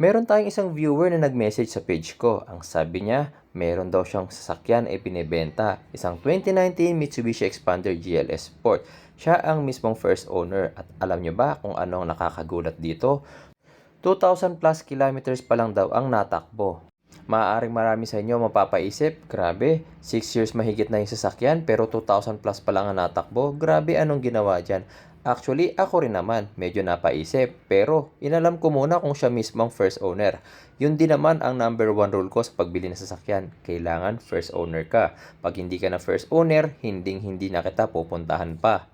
Meron tayong isang viewer na nag-message sa page ko. Ang sabi niya, meron daw siyang sasakyan ay binebenta. Isang 2019 Mitsubishi Expander GLS Sport. Siya ang mismong first owner. At alam niyo ba kung ano ang nakakagulat dito? 2,000 plus kilometers pa lang daw ang natakbo. Maaaring marami sa inyo mapapaisip, grabe, 6 years mahigit na yung sasakyan pero 2,000 plus pa lang ang natakbo. Grabe, anong ginawa dyan? Actually, ako rin naman, medyo napaisip. Pero, inalam ko muna kung siya mismo ang first owner. Yun din naman ang number 1 rule ko sa pagbili ng sasakyan. Kailangan first owner ka. Pag hindi ka na first owner, hindi na kita pupuntahan pa.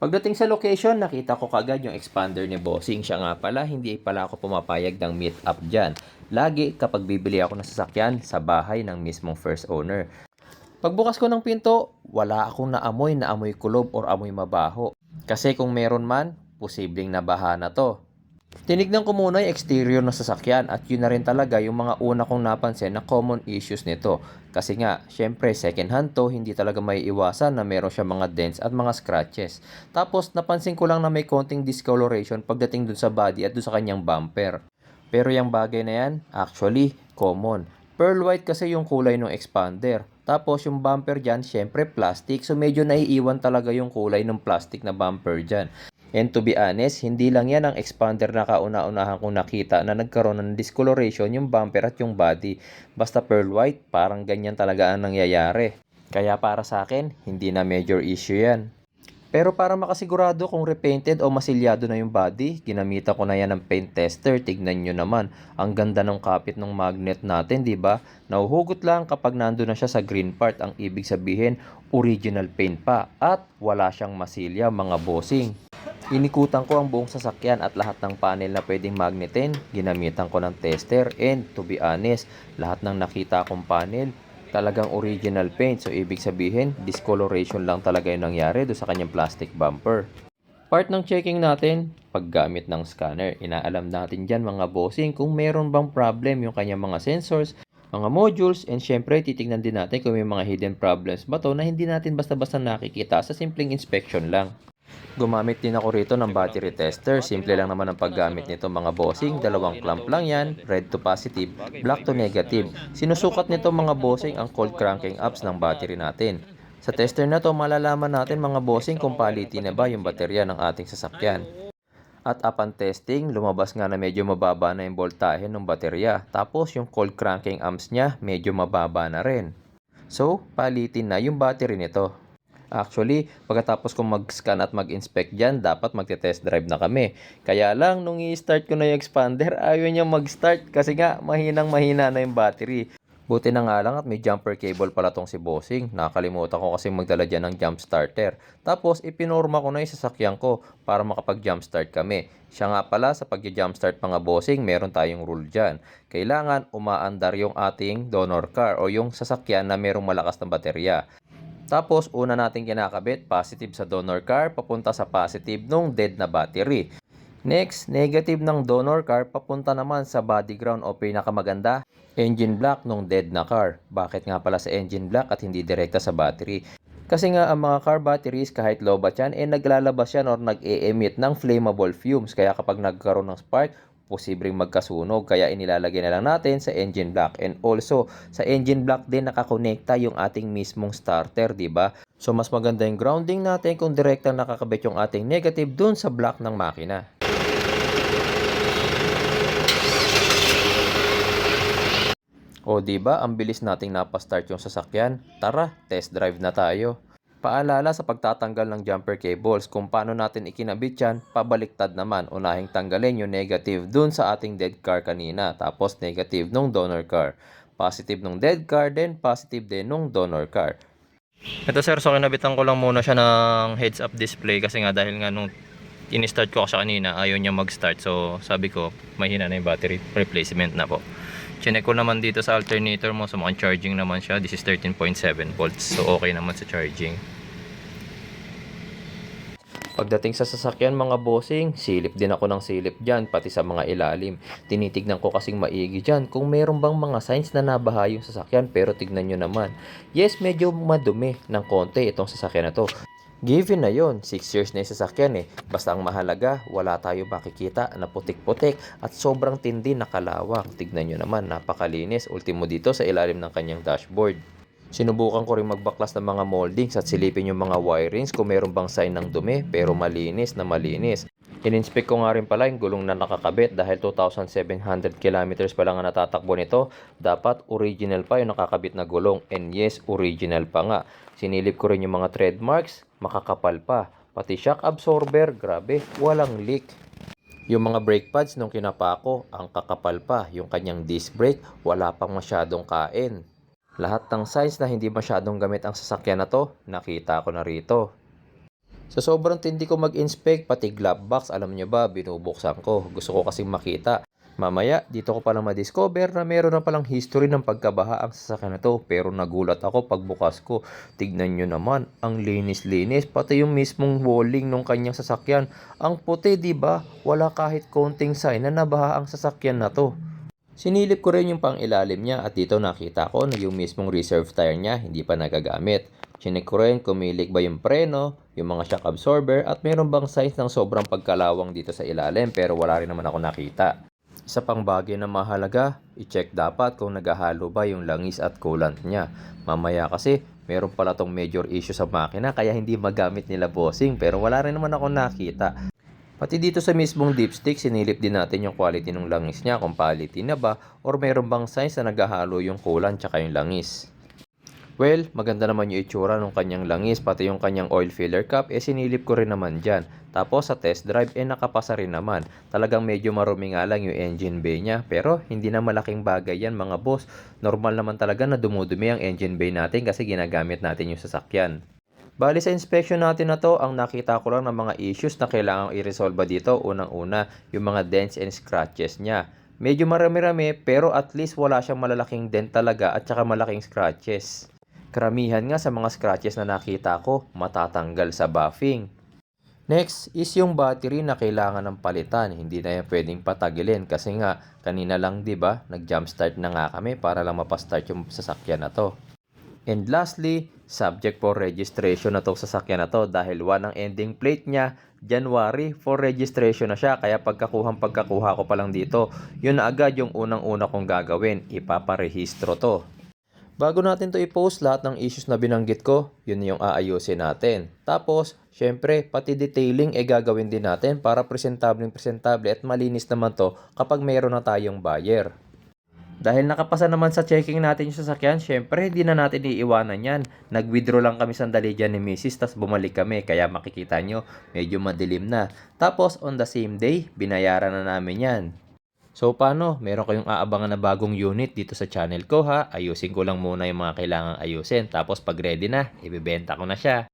Pagdating sa location, nakita ko kagad yung expander ni Bossing. Siya nga pala, hindi pala ako pumapayag ng meet up dyan. Lagi kapag bibili ako ng sasakyan sa bahay ng mismong first owner. Pagbukas ko ng pinto, wala akong naamoy kulob or amoy mabaho. Kasi kung meron man, posibleng nabaha na to. Tinignan ko muna yung exterior ng sasakyan at yun na rin talaga yung mga una kong napansin na common issues nito. Kasi nga, syempre second hand to, hindi talaga may iwasan na meron siya mga dents at mga scratches. Tapos napansin ko lang na may konting discoloration pagdating dun sa body at dun sa kanyang bumper. Pero yung bagay na yan, actually, common. Pearl white kasi yung kulay ng expander. Tapos yung bumper dyan, syempre plastic. So medyo naiiwan talaga yung kulay ng plastic na bumper dyan. And to be honest, hindi lang yan ang expander na kauna-unahan kong nakita na nagkaroon ng discoloration yung bumper at yung body. Basta pearl white, parang ganyan talaga ang nangyayari. Kaya para sa akin, hindi na major issue yan. Pero para makasigurado kung repainted o masilyado na yung body, ginamitan ko na yan ng paint tester. Tignan nyo naman, ang ganda ng kapit ng magnet natin, di ba? Nahuhugot lang kapag nando na siya sa green part. Ang ibig sabihin, original paint pa at wala siyang masilya, mga bossing. Inikutan ko ang buong sasakyan at lahat ng panel na pwedeng magnetin, ginamitan ko ng tester and to be honest, lahat ng nakita kong panel, talagang original paint. So ibig sabihin, discoloration lang talaga yung nangyari do sa kanyang plastic bumper. Part ng checking natin, paggamit ng scanner. Inaalam natin dyan mga bossing kung meron bang problem yung kanyang mga sensors, mga modules, and syempre titignan din natin kung may mga hidden problems ba to na hindi natin basta-basta nakikita sa simpleng inspection lang. Gumamit din ako rito ng battery tester. Simple lang naman ang paggamit nito mga bossing. Dalawang clamp lang yan. Red to positive, black to negative. Sinusukat nito mga bossing ang cold cranking ups ng battery natin. Sa tester na to, malalaman natin mga bossing kung quality na ba yung baterya ng ating sasakyan. At upon testing, lumabas nga na medyo mababa na yung voltahe ng baterya. Tapos yung cold cranking amps niya, medyo mababa na rin. So, palitin na yung battery nito. Actually, pagkatapos kong mag-scan at mag-inspect dyan, dapat magte-test drive na kami. Kaya lang, nung i-start ko na yung expander, ayaw niya mag-start kasi nga, mahinang-mahina na yung battery. Buti na nga lang at may jumper cable pala tong si Bossing. Nakalimutan ko kasi magdala dyan ng jump starter. Tapos, ipinorma ko na yung sasakyan ko para makapag-jump start kami. Siya nga pala, sa pag-jump start mga Bossing, meron tayong rule dyan. Kailangan umaandar yung ating donor car o yung sasakyan na merong malakas na baterya. Tapos, una natin kinakabit, positive sa donor car, papunta sa positive nung dead na battery. Next, negative ng donor car, papunta naman sa body ground o pinakamaganda, engine block nung dead na car. Bakit nga pala sa engine block at hindi direkta sa battery? Kasi nga ang mga car batteries kahit low bat yan, naglalabas yan or nag-e-emit ng flammable fumes. Kaya kapag nagkaroon ng spark, posibleng magkasunog, kaya inilalagay na lang natin sa engine block. And also, sa engine block din nakakonekta yung ating mismong starter, di ba? So, mas maganda yung grounding natin kung direktang nakakabit yung ating negative dun sa block ng makina. O, di ba? Ang bilis nating napastart yung sasakyan. Tara, test drive na tayo. Paalala sa pagtatanggal ng jumper cables, kung paano natin ikinabit yan, pabaliktad naman. Unahing tanggalin yung negative dun sa ating dead car kanina, tapos negative nung donor car. Positive nung dead car, then positive din nung donor car. Ito sir, so kinabitan ko lang muna siya ng heads up display kasi nga dahil nga nung in-start ko siya kanina, ayaw niya mag-start. So sabi ko, mahina na yung battery, replacement na po. Chinek ko naman dito sa alternator mo, so mukhang charging naman siya. This is 13.7 volts, so okay naman sa charging. Pagdating sa sasakyan mga bossing, silip din ako ng silip dyan, pati sa mga ilalim. Tinitignan ko kasing maigi dyan kung meron bang mga signs na nabaha yung sasakyan, pero tignan nyo naman. Yes, medyo madumi ng konti itong sasakyan na to. Given na yon, 6 years na yung sasakyan eh. Basta ang mahalaga, wala tayo makikita na putik-putik at sobrang tindi na kalawang. Tignan nyo naman, napakalinis. Ultimo dito sa ilalim ng kanyang dashboard. Sinubukan ko rin magbaklas ng mga moldings at silipin yung mga wirings kung meron bang sign ng dumi, pero malinis na malinis. In-inspect ko nga rin pala yung gulong na nakakabit dahil 2,700 kilometers pa lang ang natatakbo nito. Dapat original pa yung nakakabit na gulong. And yes, original pa nga. Sinilip ko rin yung mga tread marks, makakapal pa. Pati shock absorber, grabe, walang leak. Yung mga brake pads nung kinapa ko, ang kakapal pa. Yung kanyang disc brake, wala pang masyadong kain. Lahat ng signs na hindi masyadong gamit ang sasakyan na to, nakita ko na rito. Sa sobrang tindi ko mag-inspect, pati glove box, alam nyo ba, binubuksan ko. Gusto ko kasing makita. Mamaya, dito ko palang ma-discover na meron na palang history ng pagkabaha ang sasakyan na to. Pero nagulat ako pagbukas ko. Tignan nyo naman, ang linis-linis. Pati yung mismong walling ng kanyang sasakyan. Ang puti, di ba? Wala kahit konting sign na nabaha ang sasakyan na to. Sinilip ko rin yung pang-ilalim niya at dito nakita ko na yung mismong reserve tire niya hindi pa nagagamit. Chinek ko rin kung may leak ba yung preno, yung mga shock absorber at meron bang signs ng sobrang pagkalawang dito sa ilalim pero wala rin naman ako nakita. Isa pang bagay na mahalaga, i-check dapat kung naghahalo ba yung langis at coolant niya. Mamaya kasi meron pala tong major issue sa makina kaya hindi magamit nila bossing pero wala rin naman ako nakita. Pati dito sa mismong dipstick, sinilip din natin yung quality ng langis niya, kung quality na ba or meron bang signs na naghahalo yung coolant tsaka yung langis. Well, maganda naman yung itsura ng kanyang langis, pati yung kanyang oil filler cap, sinilip ko rin naman dyan. Tapos sa test drive, nakapasa rin naman. Talagang medyo marumi nga lang yung engine bay niya, pero hindi na malaking bagay yan mga boss. Normal naman talaga na dumudumi ang engine bay natin kasi ginagamit natin yung sasakyan. Bali sa inspection natin na to, ang nakita ko lang ng mga issues na kailangang i-resolve dito, unang-una, yung mga dents and scratches niya. Medyo marami-rami pero at least wala siyang malalaking dent talaga at saka malaking scratches. Karamihan nga sa mga scratches na nakita ko, matatanggal sa buffing. Next is yung battery na kailangan ng palitan. Hindi na yan pwedeng patagilin kasi nga kanina lang 'di ba, nag-jump start na nga kami para lang mapastart yung sasakyan na to. And lastly, subject for registration na to sasakyan na to dahil 1 ang ending plate niya, January for registration na siya. Kaya pagkakuha ko pa lang dito, yun na agad yung unang-una kong gagawin, ipaparehistro to. Bago natin to i-post lahat ng issues na binanggit ko, yun yung aayusin natin. Tapos, syempre, pati detailing gagawin din natin para presentable at malinis naman to kapag mayroon na tayong buyer. Dahil nakapasa naman sa checking natin yung sasakyan, syempre hindi na natin iiwanan yan. Nag-withdraw lang kami sandali dyan ni Mrs. tas bumalik kami, kaya makikita nyo, medyo madilim na. Tapos on the same day, binayaran na namin yan. So paano? Meron kayong aabangan na bagong unit dito sa channel ko ha. Ayusin ko lang muna yung mga kailangang ayusin. Tapos pag ready na, ibibenta ko na siya.